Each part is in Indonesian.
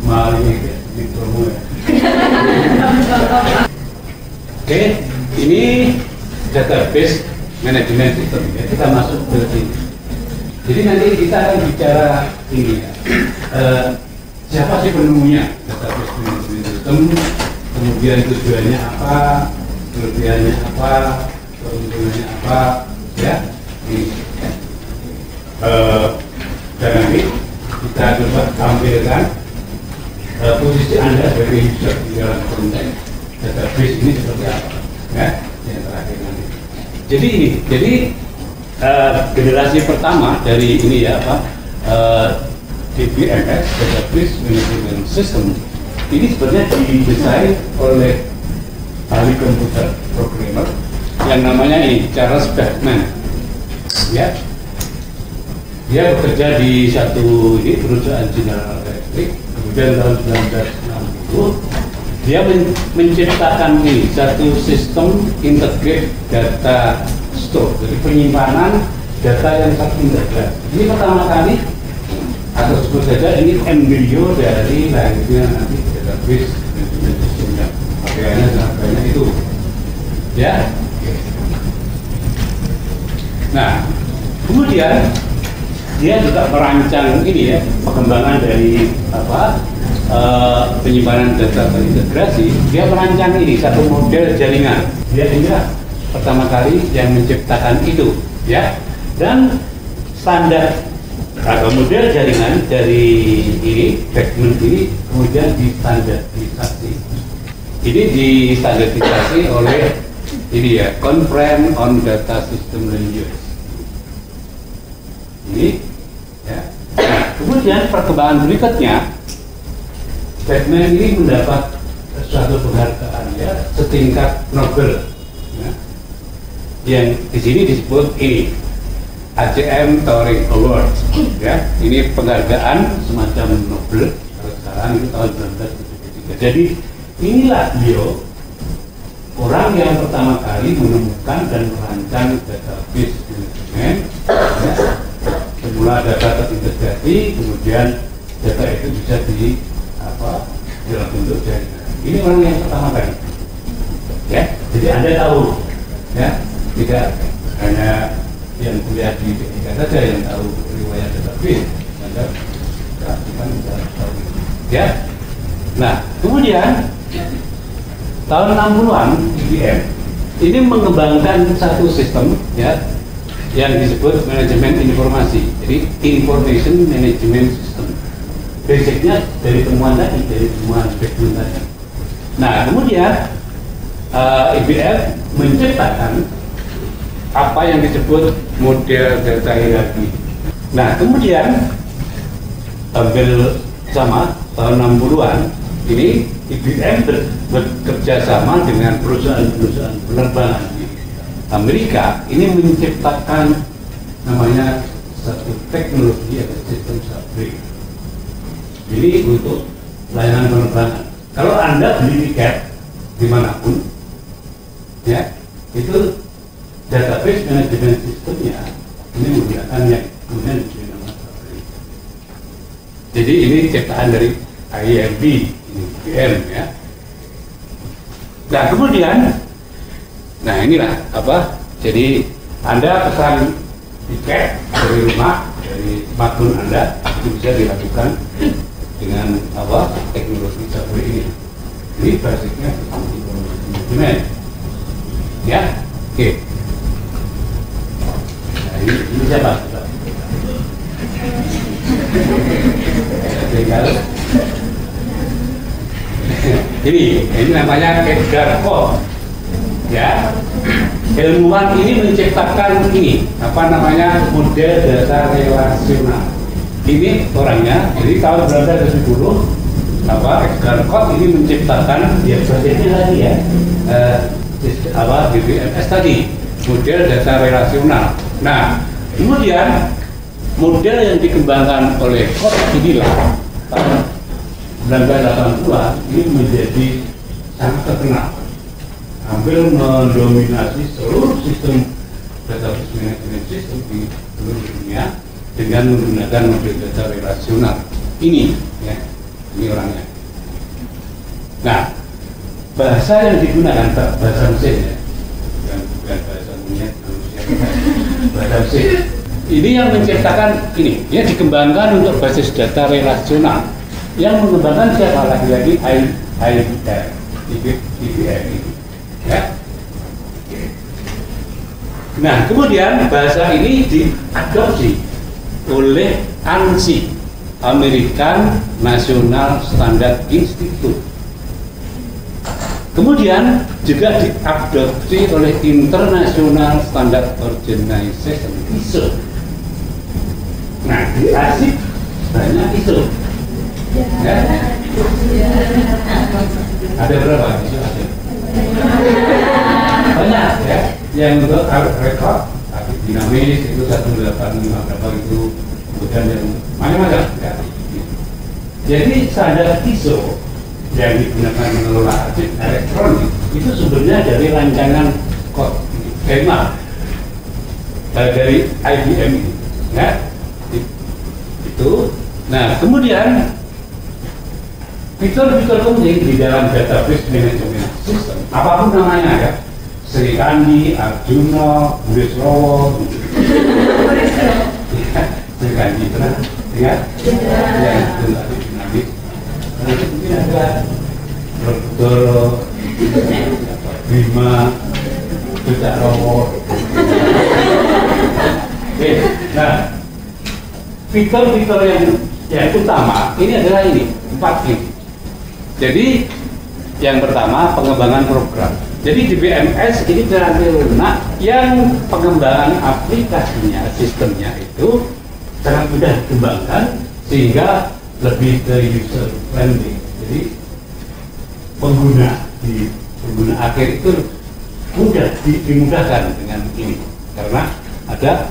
Mari ini promo ya. Oke, ini database manajemen sistem ya. Kita masuk ke sini. Jadi nanti kita akan bicara ini ya. Siapa sih penemunya database manajemen sistem? Kemudian tujuannya apa? Kelebihannya apa? Keuntungannya apa? Ya, ini. Ya. Dan nanti kita coba tampilkan posisi Anda sebagai user di dalam konteks database ini seperti apa, ya, yang terakhir nanti. Jadi generasi pertama dari ini ya apa DBMS Database Management System ini sebenarnya didesain oleh ahli komputer programmer yang namanya ini Charles Backman, ya. Dia bekerja di satu ini perusahaan General Electric. Kemudian tahun 1960 dia menciptakan ini satu sistem integrate data store, jadi penyimpanan data yang terintegrasi. Ini pertama kali, atau sebut saja ini embrio dari lahirnya nanti database manajemen sistemnya. Pakaiannya dan pakaiannya itu, ya. Nah, kemudian dia juga merancang ini ya, pengembangan dari apa penyimpanan data terintegrasi. Dia merancang ini satu model jaringan. Dia inilah pertama kali yang menciptakan itu, ya. Dan standar atau model jaringan dari ini Backman ini kemudian distandarisasi. Ini distandarisasi oleh ini ya, Conference on Data System Language. Ini ya. Nah, kemudian perkembangan berikutnya Backman ini mendapat suatu penghargaan ya setingkat Nobel ya, yang di sini disebut ini ACM Turing Award ya. Ini penghargaan semacam Nobel kalau sekarang itu tahun 1973. Jadi inilah beliau orang yang pertama kali menemukan dan merancang database manajemen ya. Semula data terintegrasi, kemudian data itu bisa dalam bentuk jaringan. Ini orang yang pertama kali, ya. Jadi Anda tahu, ya, tidak hanya yang kuliah di P3 saja yang tahu riwayat database, Anda kan bisa tahu, ya. Nah, kemudian tahun 60-an IBM ini mengembangkan satu sistem, ya, yang disebut manajemen informasi. Jadi information management system. Basicnya dari temuan tadi, dari temuan Backman tadi. Nah, kemudian IBM menciptakan apa yang disebut model data hierarki. Nah, kemudian hampir sama tahun 60-an ini IBM bekerja sama dengan perusahaan-perusahaan penerbangan di Amerika ini menciptakan namanya satu teknologi atau sistem submarine. Jadi untuk layanan penerbangan. Kalau Anda beli tiket dimanapun, ya, itu database manajemen sistemnya ini menggunakan yang kemudian diberi nama submarine. Jadi ini ciptaan dari IMB, IBM, ya. Nah, kemudian nah inilah apa, jadi Anda pesan tiket dari rumah, dari smartphone Anda, itu bisa dilakukan dengan apa, teknologi seperti ini. Ini basicnya informasi manajemen, ya. Oke. Nah, ini siapa? Ini namanya Edgar Codd. Ya, ilmuwan ini menciptakan ini apa namanya model data relasional. Ini orangnya, jadi tahun 1970 Edgar Codd ini menciptakan ya basicnya tadi ya DBMS tadi, model data relasional. Nah, kemudian model yang dikembangkan oleh Codd inilah tahun 1980 ini menjadi sangat terkenal, hampir mendominasi seluruh sistem database management system di seluruh dunia dengan menggunakan model data relasional ini, ya. ini orangnya. Nah, bahasa yang digunakan bahasa mesin ya, bukan bahasa monyet manusia, bahasa mesin. Ini yang menciptakan ini, ya dikembangkan untuk basis data relasional. Yang mengembangkan siapa lagi IBM ini, ya. Nah, kemudian bahasa ini diadopsi oleh ANSI, American National Standard Institute. Kemudian juga diadopsi oleh International Standard Organization (ISO). Nah, di ASIP banyak ISO. Ya. Ada berapa ISO? Ada. Banyak ya. Yang untuk rekod, dinamis itu 185 berapa itu, kemudian yang macam-macam ya. Jadi standar ISO yang digunakan mengelola arsip elektronik itu sumbernya dari rancangan kode EMA dari IBM ini, ya. Itu. Nah, kemudian fitur-fitur penting di dalam database management system, apapun namanya ya, Sri Kandi, Arjuna, Burisrawa, Sri Kandi pernah ingat? Ya, itu tadi dinamis. Nanti mungkin ada Doro, Bima, Bujak Rowo. Oke, nah fitur-fitur yang utama ini adalah ini 4 ini. Jadi yang pertama pengembangan program. Jadi di BMS ini berarti lunak yang pengembangan aplikasinya, sistemnya itu sangat mudah dikembangkan sehingga lebih ke user friendly. Jadi pengguna akhir itu mudah dimudahkan dengan ini karena ada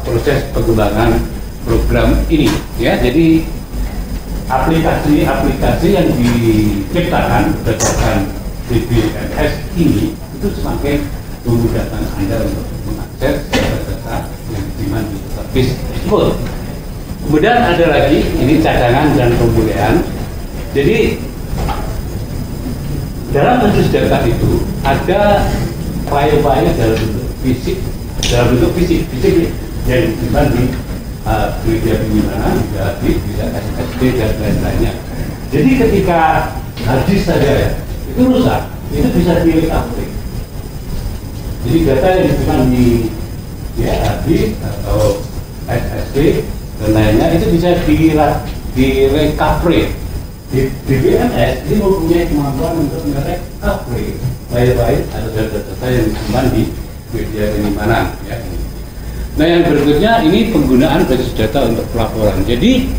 proses pengembangan program ini, ya. Jadi aplikasi yang diciptakan berdasarkan BMS ini itu semakin memudahkan Anda untuk mengakses data-data yang disimpan di database tersebut. Kemudian ada lagi ini cadangan dan pemulihan. Jadi dalam basis data itu ada file-file dalam bentuk fisik yang disimpan di media penyimpanan, bisa SSD dan lain-lainnya. Jadi ketika harddisk saja ya, itu rusak, itu bisa di-recovery. Jadi data yang disimpan di harddisk atau SSD dan lainnya itu bisa di-recovery. Di BMS ini mempunyai kemampuan untuk merecovery file-file atau data-data yang disimpan di media penyimpanan, ya. Nah, yang berikutnya ini penggunaan basis data untuk pelaporan. Jadi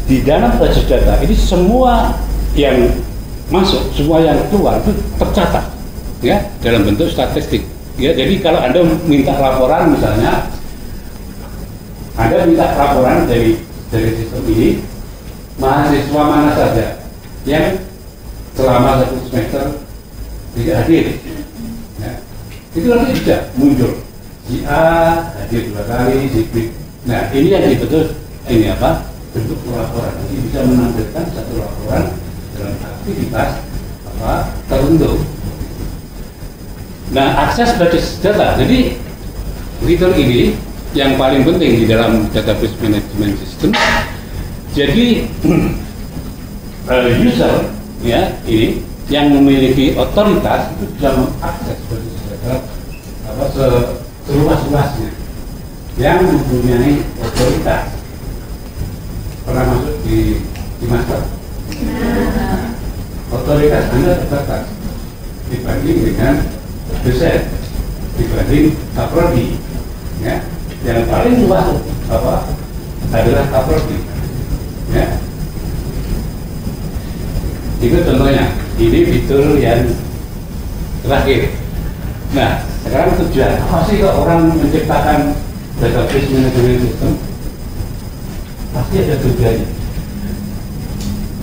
di dalam basis data ini semua yang masuk, semua yang keluar itu tercatat, ya, dalam bentuk statistik. Ya, jadi kalau Anda minta laporan misalnya, Anda minta laporan dari sistem ini, mahasiswa mana saja yang selama 1 semester tidak hadir, ya, itu nanti bisa muncul. Si A hadir 2 kali, si B. Nah, ini yang dibentuk bentuk laporan. Jadi bisa menampilkan satu laporan dalam aktivitas tertentu. Nah, akses basis data. Jadi fitur ini yang paling penting di dalam database management system. Jadi user, ya, ini yang memiliki otoritas itu bisa mengakses basis data seluas-luasnya. Yang mempunyai otoritas pernah masuk di master. Otoritas Anda terbatas dibanding dengan dosen, dibanding kaprodi, ya. Yang paling luas adalah kaprodi, ya. Itu contohnya. Ini fitur yang terakhir. Nah, sekarang tujuan apa sih kok orang menciptakan database management system? Pasti ada tujuannya.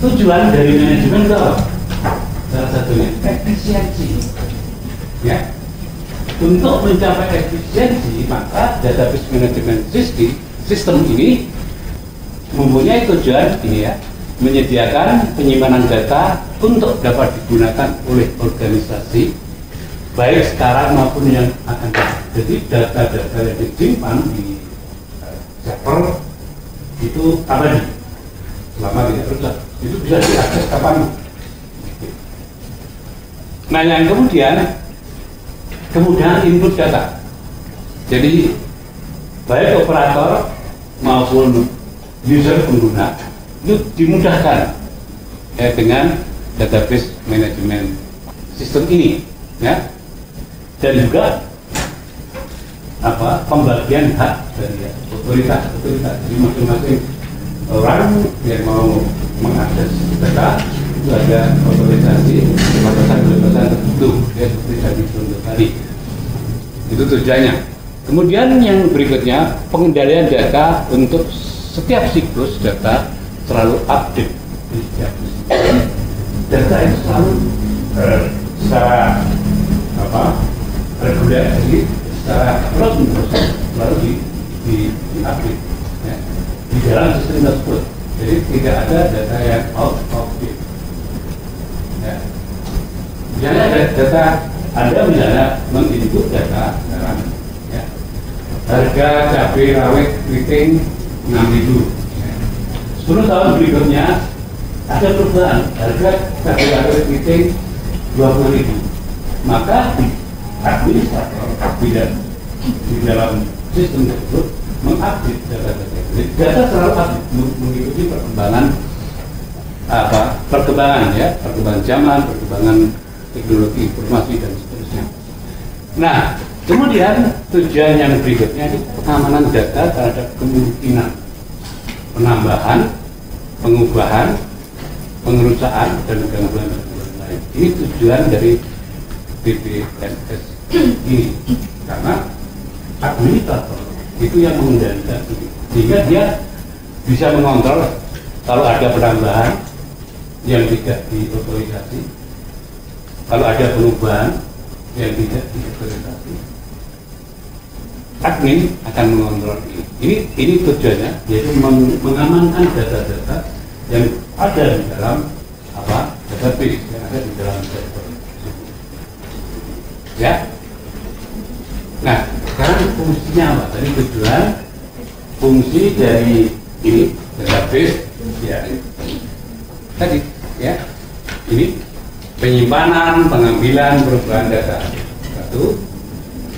Tujuan dari manajemen itu apa? Salah satunya efisiensi, ya. Untuk mencapai efisiensi, maka database management system ini mempunyai tujuan ini, ya. menyediakan penyimpanan data untuk dapat digunakan oleh organisasi baik sekarang maupun yang akan datang. Jadi data-data yang disimpan di server itu abadi selama tidak rusak, itu bisa diakses kapan. Nah, yang kemudian input data. Jadi baik operator maupun user pengguna itu dimudahkan dengan database manajemen sistem ini, ya. Dan juga pembagian hak dari otoritas. Jadi masing-masing orang yang mau mengakses data itu ada otorisasi batasan tertentu, ya, seperti tadi contoh tadi. Itu tujuannya. Kemudian yang berikutnya, pengendalian data untuk setiap siklus data selalu update. Data itu selalu secara regulasi, secara terus selalu di-update, ya, di dalam sistem tersebut. Jadi tidak ada data yang out of date. Ya. Misalnya ada data Anda misalnya menginput data dalam, ya, harga cabai rawit keriting 6.000. Ya. 10 tahun berikutnya ada perubahan, harga cabai rawit keriting 20.000. Maka administrator di dalam sistem tersebut mengupdate data-data. Data selalu update mengikuti perkembangan zaman, perkembangan teknologi informasi dan seterusnya. Nah, kemudian tujuan yang berikutnya itu pengamanan data terhadap kemungkinan penambahan, pengubahan, pengerusakan dan gangguan lain. Ini tujuan dari DBMS ini, karena administrator itu yang mengendalikan ini, sehingga dia bisa mengontrol kalau ada penambahan yang tidak diotorisasi, kalau ada perubahan yang tidak diotorisasi, admin akan mengontrol ini. Ini tujuannya, yaitu mengamankan data-data yang ada di dalam database yang ada di dalam server. Ya. Nah, sekarang fungsinya apa? Tadi tujuan, fungsi dari ini database, ya. Tadi, ya. Ini penyimpanan, pengambilan, perubahan data. Satu,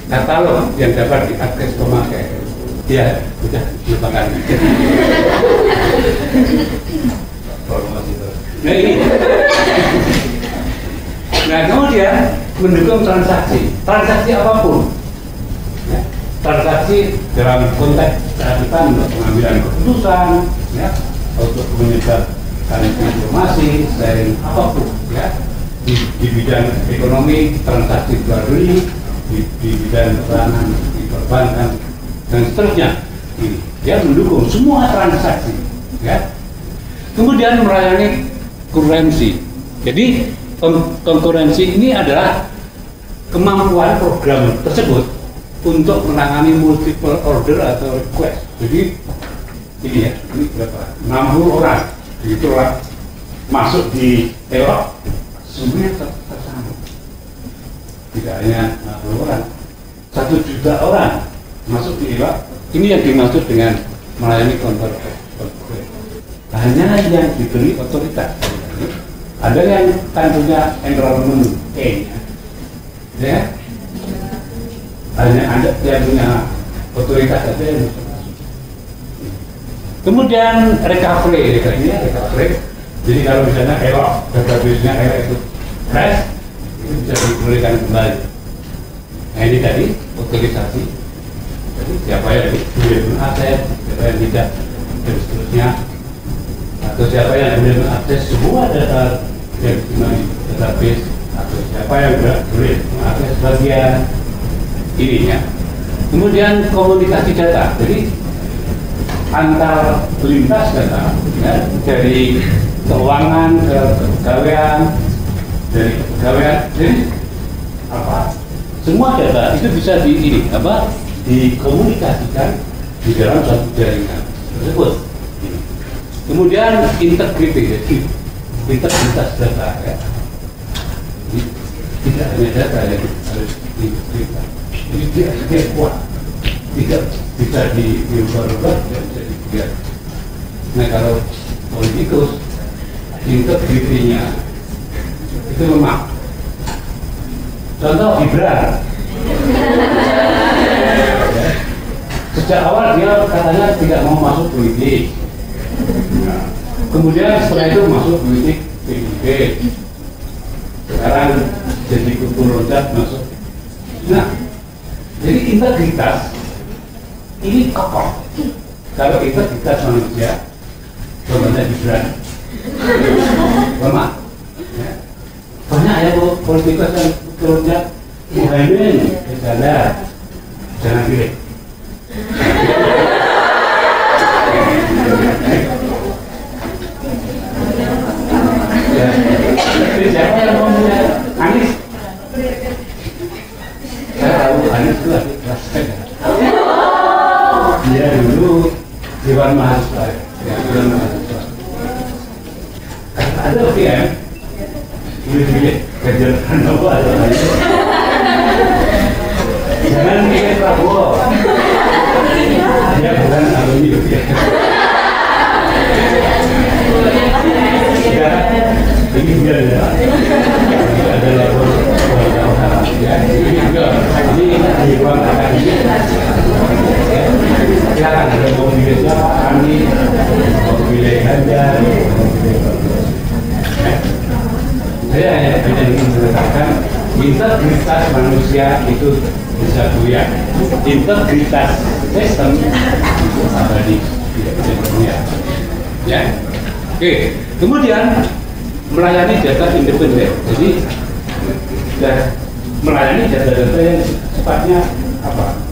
katalog yang dapat diakses pemakai. Ya, sudah lupakan. Nah ini. Nah kemudian mendukung transaksi apapun. Ya, transaksi dalam konteks keadilan untuk pengambilan keputusan, ya, untuk menyebarkan informasi, sharing apapun, ya, di bidang ekonomi, transaksi jual beli, di bidang keuangan, di perbankan dan seterusnya. Ini dia mendukung semua transaksi, ya. Kemudian melayani konkurensi. Jadi konkurensi ini adalah kemampuan program tersebut untuk menangani multiple order atau request. Jadi ini ya, ini berapa? 60 orang itulah masuk di Elok, semuanya tersambung. Tidak hanya 60 orang, 1 juta orang masuk di Elok. Ini yang dimaksud dengan melayani konkurensi. Hanya yang diberi otoritas. Ada yang tentunya enrollment A, ya. Hanya ada yang punya otoritas saja yang bisa masuk. Kemudian recovery. Jadi kalau misalnya error, database-nya error itu crash, itu bisa dipulihkan kembali. Nah ini tadi otorisasi. Jadi siapa yang boleh mengakses, siapa yang tidak, dan seterusnya. Atau siapa yang boleh mengakses semua data yang di database, atau siapa yang tidak boleh mengakses bagian ininya. Kemudian komunikasi data, jadi antar lintas data, ya, dari keuangan ke kepegawaian, dari kepegawaian, jadi semua data itu bisa dikomunikasikan di dalam satu jaringan tersebut. Kemudian integrity, jadi integritas data ya. Jadi, tidak hanya data yang harus diintegritas. Jadi dia kuat, tidak bisa diubah-ubah, tidak bisa dibiarkan. Nah kalau politikus integritinya itu lemah. Contoh Gibran. Sejak awal dia katanya tidak mau masuk politik. Nah, kemudian setelah itu masuk politik PDIP. Sekarang jadi kutu loncat masuk. Nah, jadi integritas ini kokoh. Kalau integritas manusia, contohnya Gibran, lemah. Ya. Banyak ya politikus yang loncat, Muhaimin, jangan pilih. Siapa yang mau punya Anies? Saya tahu Anies itu adik kelas saya. Dia dulu Dewan Mahasiswa. Ya, Dewan Mahasiswa. Ada UGM. Pilih-pilih Ganjar Pranowo atau lain. Jangan pilih Prabowo. Dia bukan alumni UGM. Ini juga ada lapor ya, ini juga ini di ruang akan silakan ada mau pilih siapa, Anies, mau pilih Ganjar, saya hanya ingin mengatakan integritas manusia itu bisa goyah, integritas sistem itu abadi, tidak bisa goyah. Ya, oke. Kemudian melayani data independen, jadi melayani data-data yang sifatnya apa?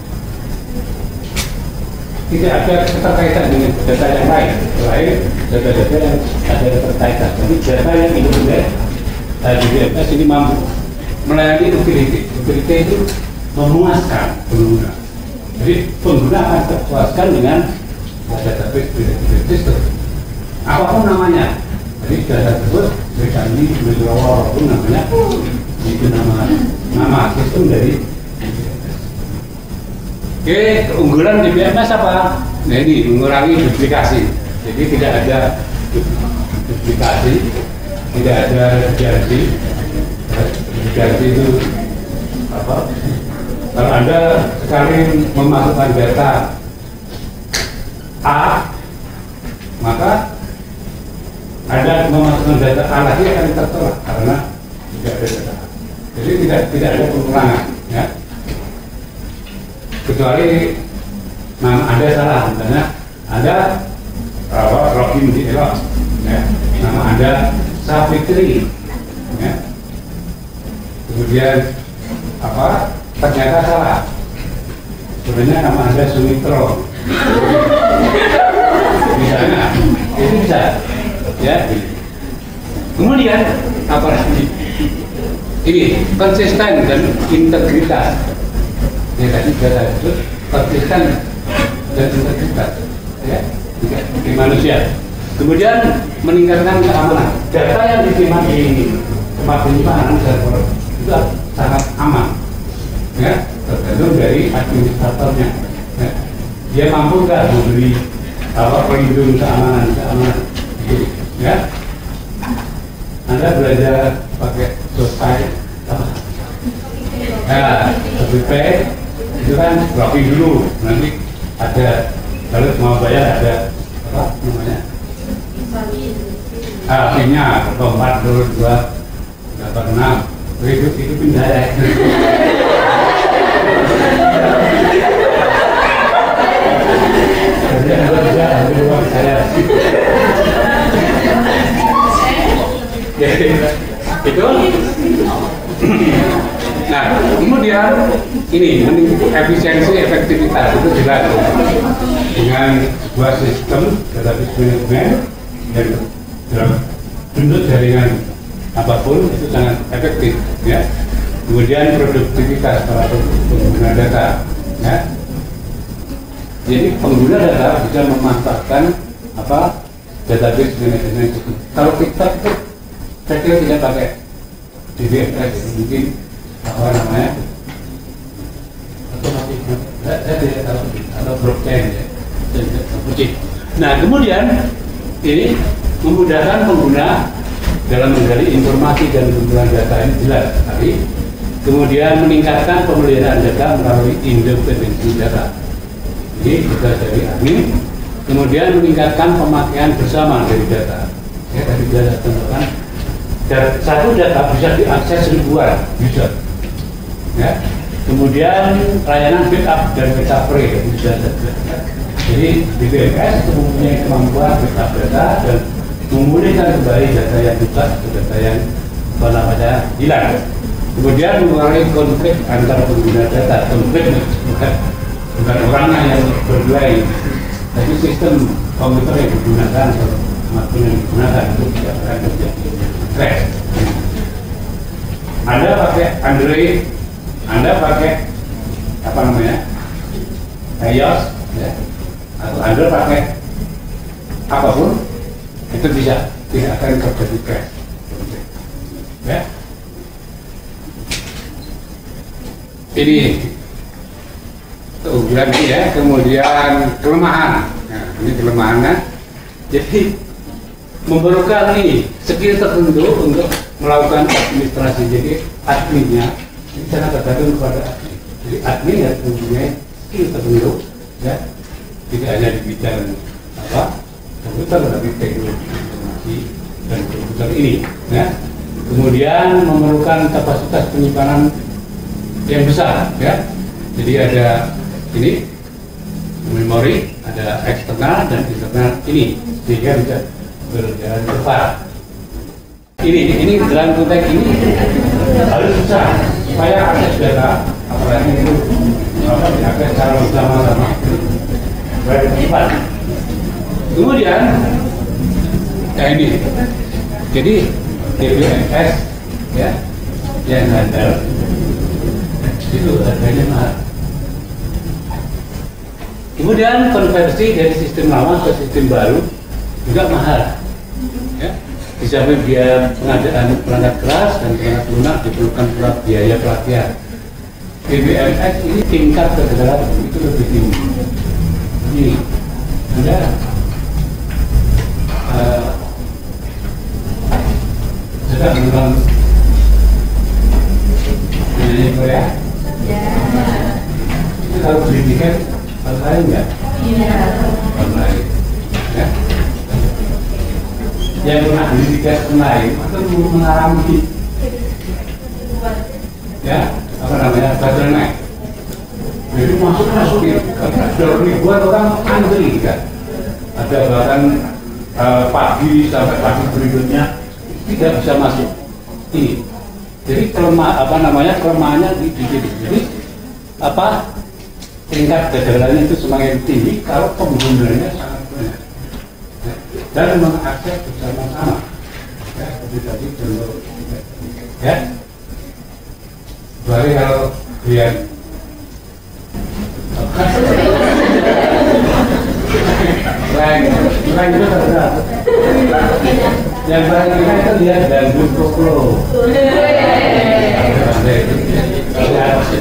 Tidak ada keterkaitan dengan data yang lain, selain data-data yang ada keterkaitan. Jadi data yang independen, DBMS ini mampu melayani utility. Utility itu memuaskan pengguna. Jadi pengguna akan terpuaskan dengan database sistem, apapun namanya. Jadi data tersebut ini wapun namanya itu nama sistem dari DBMS. Oke, keunggulan DBMS apa? Nah ini mengurangi duplikasi. Jadi tidak ada duplikasi, tidak ada redundancy. Redundancy itu apa? Kalau Anda sekali memasukkan data A, maka ada memasukkan data A lagi akan tertolak karena tidak ada data A. Jadi tidak ada pengurangan, ya. Kecuali nama Anda salah, misalnya Anda login di Elok, ya. Nama Anda Safitri, ya. Kemudian apa? Ternyata salah. Sebenarnya nama Anda Sumitro. Misalnya, itu bisa. Ya, kemudian apa lagi? Ini konsisten dan integritas. Ya tadi data itu konsisten dan integritas. Ya, di manusia. Kemudian meningkatkan keamanan. Data yang diterima di tempat penyimpanan server itu sangat aman. Ya, tergantung dari administratornya. Ya. Dia mampu nggak memberi pelindung keamanan. Ya, Anda belajar pakai selesai, ya, SPP itu kan login dulu, nanti ada kalau mau bayar ada apa namanya? PIN-nya 42286, itu pindah ya. Jadi Anda bisa ambil uang saya. Ya, itu. Nah, kemudian ini efisiensi efektivitas itu jelas dengan sebuah sistem database management yang dalam bentuk jaringan apapun itu sangat efektif, ya. Kemudian produktivitas para pengguna data, ya. Jadi pengguna data bisa memanfaatkan apa database manajemen. Kalau kita itu saya kira tidak pakai DBMS, mungkin apa namanya otomatis, saya tidak tahu, atau blockchain ya, saya tidak tahu. Nah kemudian ini memudahkan pengguna dalam menggali informasi dan penggunaan data ini jelas sekali. Kemudian meningkatkan pemeliharaan data melalui independensi data. Ini juga dari admin. Kemudian meningkatkan pemakaian bersama dari data. Ya, tadi data tentukan. Satu data bisa diakses ribuan user. Ya. Kemudian layanan backup dan recovery bisa. Jadi DBMS itu mempunyai kemampuan backup data dan memulihkan kembali data yang rusak atau data yang hilang. Kemudian mengurangi konflik antara pengguna data. Konflik bukan orangnya yang berduai, tapi sistem komputer yang digunakan atau smartphone yang digunakan itu tidak akan terjadi crash. Anda pakai Android, Anda pakai apa namanya iOS, ya, atau Anda pakai apapun, itu bisa tidak akan terjadi crash. Ya. Ini keunggulan ini ya, kemudian kelemahan. Nah, ini kelemahannya. Jadi memerlukan nih skill tertentu untuk melakukan administrasi. Jadi adminnya ini sangat tergantung kepada admin. Jadi admin harus mempunyai skill tertentu, ya, tidak hanya di bidang apa komputer, tapi teknologi informasi dan komputer ini. Ya. Kemudian memerlukan kapasitas penyimpanan yang besar, ya. Jadi ada ini memori, ada eksternal dan internal ini, sehingga bisa berjalan cepat. Ini dalam konteks ini harus besar supaya akses data, apalagi itu diakses secara bersama-sama, supaya cepat. Kemudian, ini, jadi DBMS, ya, yang handal itu harganya mahal. Kemudian konversi dari sistem lama ke sistem baru juga mahal. Ya. Di samping biaya pengadaan perangkat keras dan perangkat lunak diperlukan pula biaya pelatihan. DBMS ini tingkat kegagalan itu lebih tinggi. Ini Anda sedang menonton ini Korea? Itu kalau beli tiket online nggak? Iya. Online. Ya. Yang pernah beli tiket online atau mengalami, ya, apa namanya, bottleneck. Jadi masuk karena sudah ribuan orang antri kan. Ada bahkan pagi sampai pagi berikutnya tidak bisa masuk. Ini. Jadi kelemahannya di situ. Jadi apa, tingkat kegagalannya itu semakin tinggi kalau penggunanya sangat banyak dan mengakses bersama-sama. Ya, seperti tadi contoh, ya. Bari kalau lihat selain itu terberat. Yang paling kita itu lihat dangdut koplo.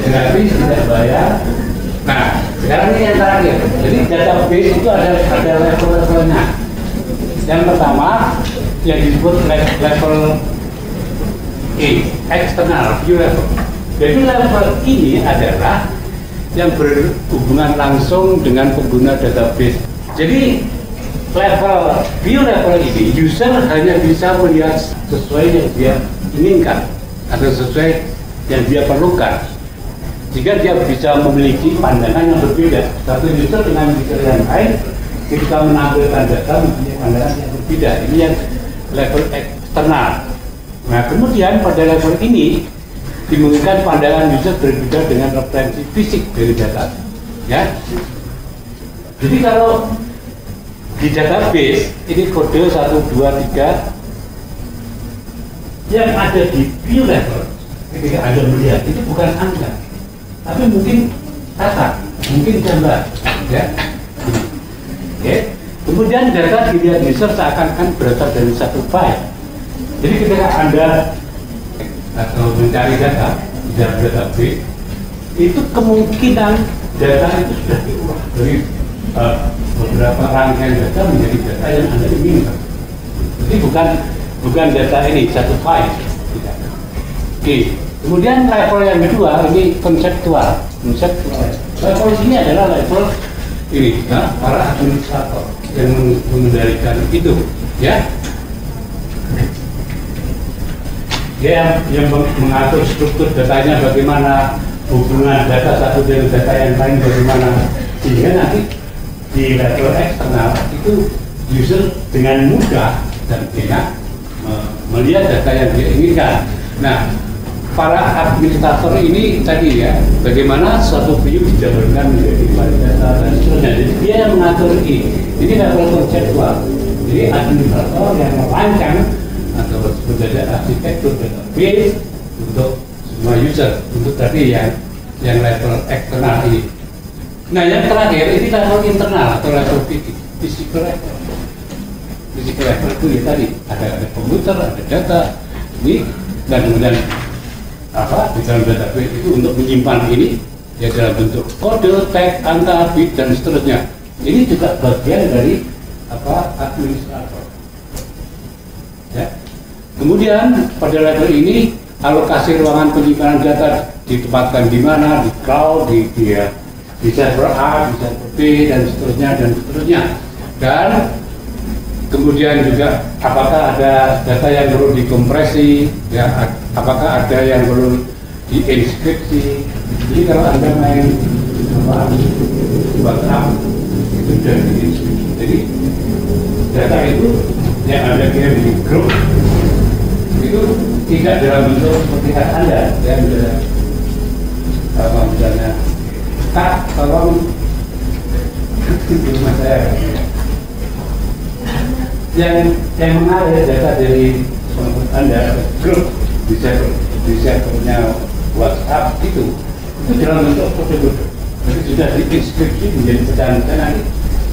Gratis, tidak bayar. Nah, sekarang ini yang terakhir. Jadi database itu ada level-levelnya. Yang pertama yang disebut level E, eksternal view level. Jadi level ini adalah yang berhubungan langsung dengan pengguna database. Jadi view level ini user hanya bisa melihat sesuai yang dia inginkan atau sesuai yang dia perlukan, jika dia bisa memiliki pandangan yang berbeda. Satu user dengan user yang lain ketika menampilkan data mempunyai pandangan yang berbeda. Ini yang level eksternal. Nah kemudian pada level ini dimungkinkan pandangan user berbeda dengan referensi fisik dari data, ya. Jadi kalau di database ini kode 1, 2, 3 yang ada di view level, ketika Anda melihat itu bukan angka, tapi mungkin kata, mungkin gambar, ya. Oke. Kemudian data dilihat user seakan-akan berasal dari satu file. Jadi ketika Anda atau mencari data di dalam database, itu kemungkinan data itu sudah diolah dari beberapa rangkaian data menjadi data yang Anda inginkan. Jadi bukan data ini satu file. Tidak. Oke. Kemudian level yang kedua ini konseptual. Level ini adalah level ini, para administrator yang mengendalikan itu, ya. Dia yang mengatur struktur datanya, bagaimana hubungan data satu dengan data yang lain bagaimana, sehingga nanti di level eksternal itu user dengan mudah dan enak melihat data yang dia inginkan. Nah, para administrator ini tadi ya, bagaimana suatu view dijabarkan menjadi data dan seterusnya. Jadi dia yang mengatur ini level konseptual. Jadi administrator yang merancang atau sebagai arsitektur database untuk semua user, untuk tadi yang level eksternal ini. Nah, yang terakhir ini level internal atau level physical level. Physical level itu ya tadi ada komputer, ada data ini, dan kemudian di dalam database itu untuk menyimpan ini ya dalam bentuk kode, tag, angka, bit dan seterusnya. Ini juga bagian dari administrator. Ya. Kemudian pada level ini alokasi ruangan penyimpanan data ditempatkan di mana, di cloud, di server A, di server B dan seterusnya. Dan kemudian juga apakah ada data yang perlu dikompresi, ya, apakah ada yang perlu diinskripsi. Jadi kalau Anda main WhatsApp itu sudah diinskripsi. Jadi data itu yang Anda kirim di grup itu tidak dalam bentuk seperti Anda, ya, misalnya Kak, tolong di rumah saya. Yang mengalir data dari Anda grup di servernya WhatsApp itu dalam bentuk kode. Jadi sudah diinskripsi menjadi pecahan-pecahan, nanti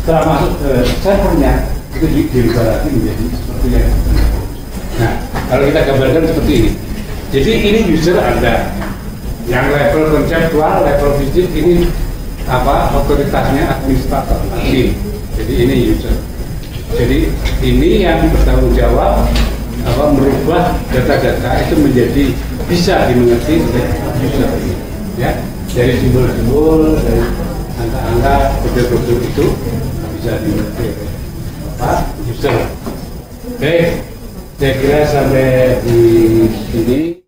setelah masuk ke servernya itu diibarati menjadi seperti yang. Nah, kalau kita gambarkan seperti ini, jadi ini user Anda yang level konseptual, level fisik ini otoritasnya administrator ini. Jadi ini user. Jadi ini yang bertanggung jawab merubah data-data itu menjadi bisa dimengerti oleh user, ya, dari simbol-simbol, dari angka-angka, kode-kode itu bisa dimengerti oleh user. Oke, saya kira sampai di sini.